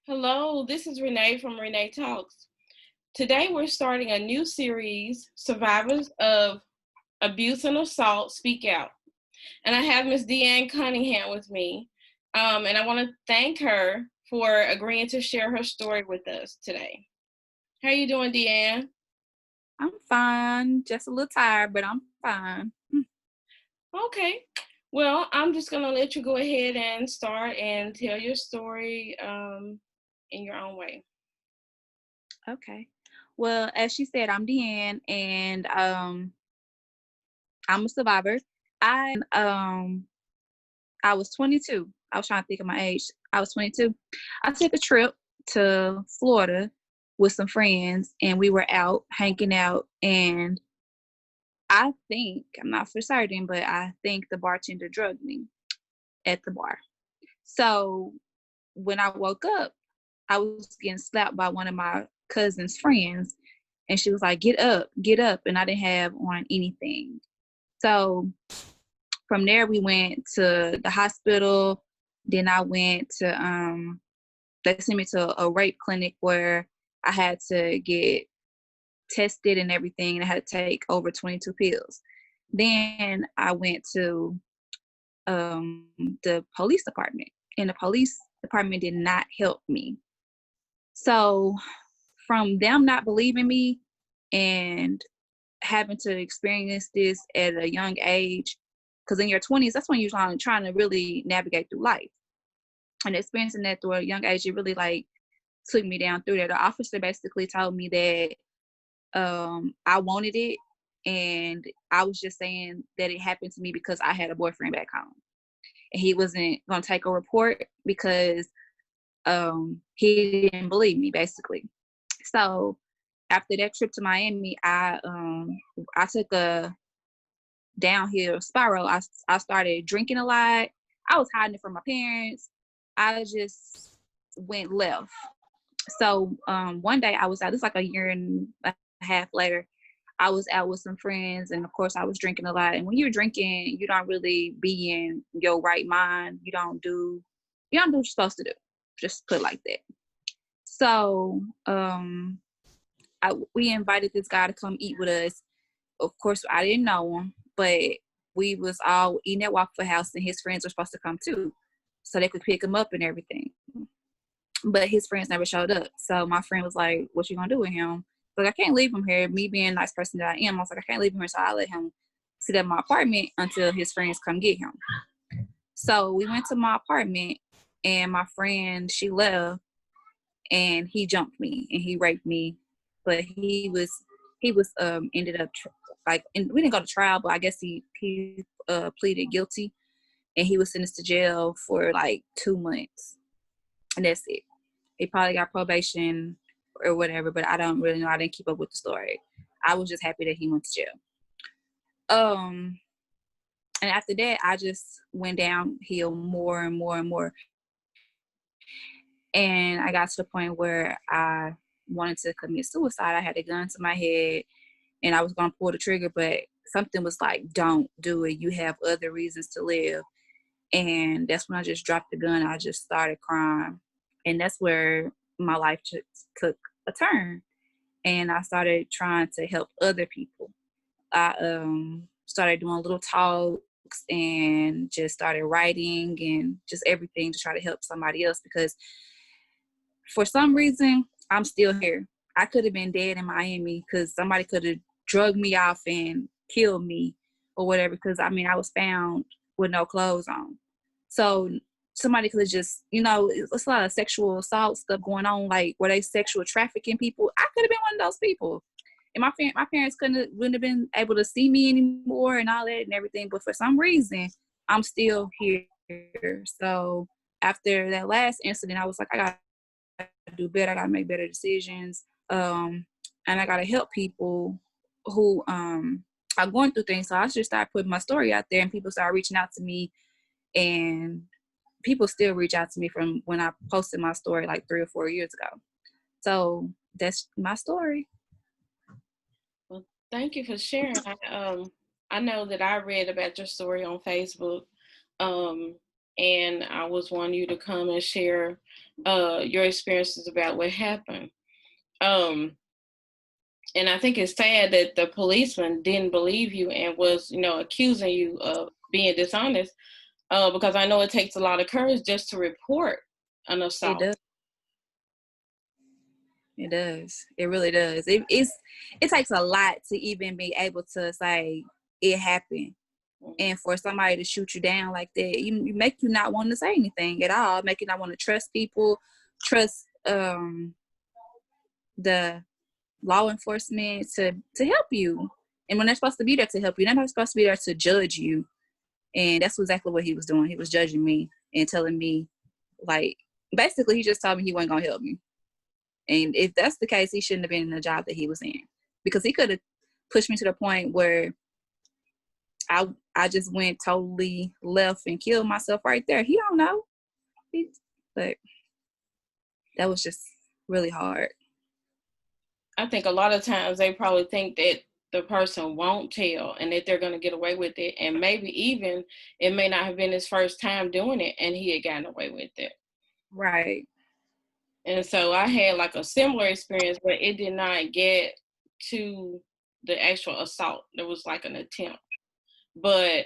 Hello, this is Renee from Renee Talks. Today we're starting a new series, Survivors of Abuse and Assault Speak Out. And I have Miss Deanne Cunningham with me. And I want to thank her for agreeing to share her story with us today. How are you doing, Deanne? I'm fine. Just a little tired, but I'm fine. Okay. Well, I'm just going to let you go ahead and start and tell your story in your own way. Okay. Well, as she said, I'm Deanne, and I'm a survivor. I was 22. I was trying to think of my age. I was 22. I took a trip to Florida with some friends, and we were out hanging out. And I'm not for certain, but I think the bartender drugged me at the bar. So when I woke up, I was getting slapped by one of my cousin's friends, and she was like, get up," and I didn't have on anything. So from there, we went to the hospital. Then I went to they sent me to a rape clinic where I had to get tested and everything, and I had to take over 22 pills. Then I went to the police department, and the police department did not help me. So from them not believing me and having to experience this at a young age, because in your 20s, that's when you're trying to really navigate through life. And experiencing that through a young age, it really like took me down through that. The officer basically told me that I wanted it, and I was just saying that it happened to me because I had a boyfriend back home. And he wasn't going to take a report because he didn't believe me, basically. So after that trip to Miami, I took a downhill spiral. I started drinking a lot. I was hiding it from my parents. I just went left. So one day I was out. This like a year and a half later. I was out with some friends, and of course I was drinking a lot. And when you're drinking, you don't really be in your right mind. You don't do what you're supposed to do. Just put it like that. So we invited this guy to come eat with us. Of course, I didn't know him, but we was all eating at Waffle House, and his friends were supposed to come too, so they could pick him up and everything. But his friends never showed up. So my friend was like, "What you gonna do with him?" Like, I can't leave him here. Me being a nice person that I am, I was like, I can't leave him here, so I let him sit at my apartment until his friends come get him. So we went to my apartment, and my friend, she left, and he jumped me and he raped me. But he was ended up like, and we didn't go to trial, but I guess he pleaded guilty, and he was sentenced to jail for like 2 months, and that's it. He probably got probation or whatever, but I don't really know. I didn't keep up with the story. I was just happy that he went to jail. Um, and after that, I just went downhill more and more and more. And I got to the point where I wanted to commit suicide. I had a gun to my head, and I was going to pull the trigger, but something was like, don't do it. You have other reasons to live. And that's when I just dropped the gun. I just started crying. And that's where my life took a turn. And I started trying to help other people. I started doing little talks and just started writing and just everything to try to help somebody else, because for some reason I'm still here. I could have been dead in Miami because somebody could have drugged me off and killed me or whatever, because I mean I was found with no clothes on. So somebody could have just, it's a lot of sexual assault stuff going on, like where they sexual trafficking people. I could have been one of those people. And my parents wouldn't have been able to see me anymore and all that and everything. But for some reason, I'm still here. So after that last incident, I was like, I gotta do better. I gotta make better decisions. And I gotta help people who are going through things. So I just started putting my story out there, and people started reaching out to me, and people still reach out to me from when I posted my story like 3 or 4 years ago. So that's my story. Well, thank you for sharing. I know that I read about your story on Facebook. Um, and I was wanting you to come and share your experiences about what happened. And I think it's sad that the policeman didn't believe you and was, accusing you of being dishonest, because I know it takes a lot of courage just to report an It assault. does. It does. It really does. It takes a lot to even be able to say it happened. And for somebody to shoot you down like that, you make you not want to say anything at all. Make you not want to trust people, trust the law enforcement to help you. And when they're supposed to be there to help you, they're not supposed to be there to judge you. And that's exactly what he was doing. He was judging me and telling me, like, basically, he just told me he wasn't gonna help me. And if that's the case, he shouldn't have been in the job that he was in, because he could have pushed me to the point where I just went totally left and killed myself right there. He don't know. But that was just really hard. I think a lot of times they probably think that the person won't tell and that they're going to get away with it. And maybe even it may not have been his first time doing it and he had gotten away with it. Right. And so I had like a similar experience, but it did not get to the actual assault. There was like an attempt. But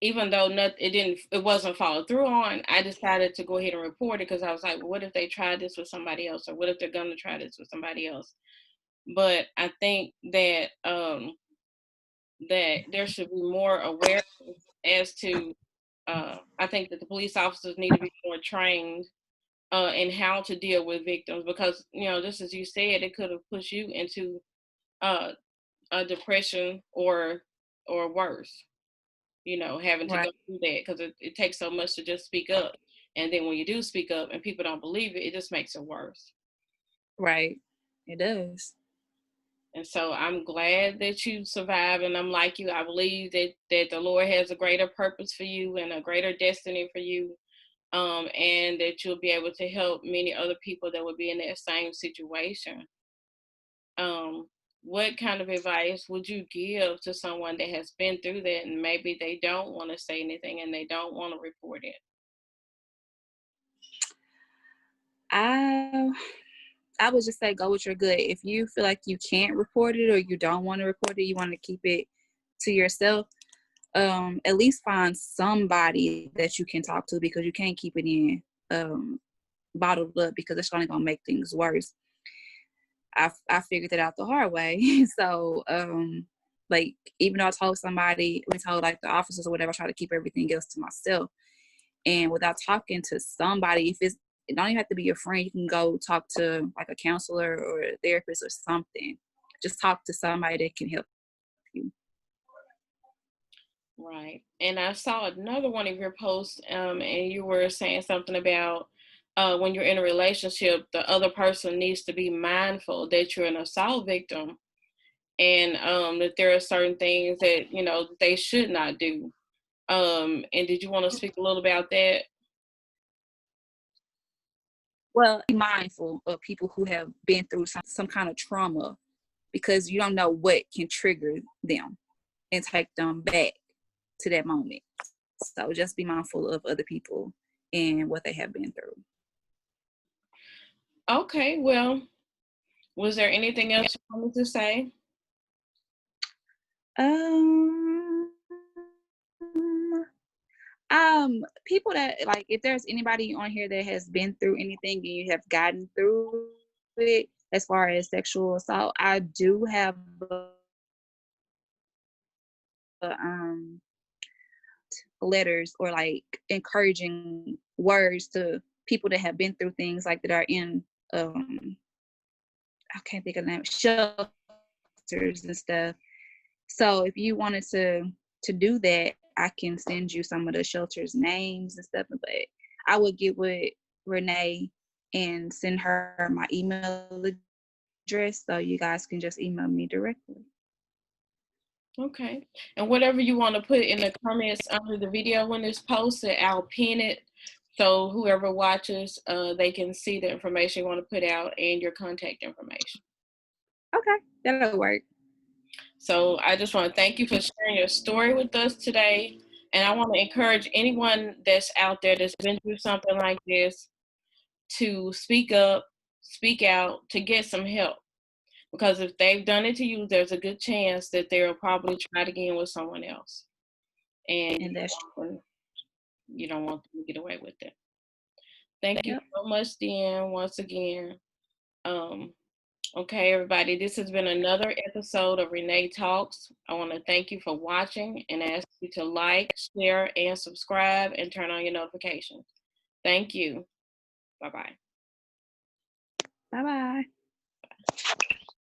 even though it wasn't followed through on, I decided to go ahead and report it because I was like, well, what if they tried this with somebody else? Or what if they're going to try this with somebody else? But I think that that there should be more awareness as to, I think that the police officers need to be more trained in how to deal with victims, because, just as you said, it could have pushed you into a depression or worse, having to Right. go through that, because it takes so much to just speak up. And then when you do speak up and people don't believe it, it just makes it worse. Right. It does. And so I'm glad that you survived, and I'm like you. I believe that the Lord has a greater purpose for you and a greater destiny for you, and that you'll be able to help many other people that would be in that same situation. What kind of advice would you give to someone that has been through that and maybe they don't want to say anything and they don't want to report it? I would just say go with your gut. If you feel like you can't report it or you don't want to report it, you want to keep it to yourself, at least find somebody that you can talk to, because you can't keep it in bottled up, because it's only gonna make things worse. I figured that out the hard way. So like, even though I told somebody, we told like the officers or whatever, I try to keep everything else to myself. And without talking to somebody, it don't even have to be your friend, you can go talk to like a counselor or a therapist or something. Just talk to somebody that can help you. Right. And I saw another one of your posts, and you were saying something about when you're in a relationship, the other person needs to be mindful that you're an assault victim, and that there are certain things that, they should not do. And did you want to speak a little about that? Well, be mindful of people who have been through some kind of trauma, because you don't know what can trigger them and take them back to that moment. So just be mindful of other people and what they have been through. Okay, well, was there anything else you wanted to say? Um, People that, like, if there's anybody on here that has been through anything and you have gotten through it as far as sexual assault, I do have um letters or like encouraging words to people that have been through things, like that are in I can't think of the name, shelters and stuff. So if you wanted to do that, I can send you some of the shelters names and stuff. But I would get with Renee and send her my email address, so you guys can just email me directly. Okay. And whatever you want to put in the comments under the video when it's posted, I'll pin it so whoever watches, they can see the information you want to put out and your contact information. Okay, that'll work. So I just want to thank you for sharing your story with us today. And I want to encourage anyone that's out there that's been through something like this to speak up, speak out, to get some help. Because if they've done it to you, there's a good chance that they'll probably try it again with someone else. And you don't want them to get away with it. Thank you so much, Dan, once again. Okay, everybody, this has been another episode of Renee Talks. I want to thank you for watching and ask you to like, share, and subscribe and turn on your notifications. Thank you. Bye-bye. Bye-bye.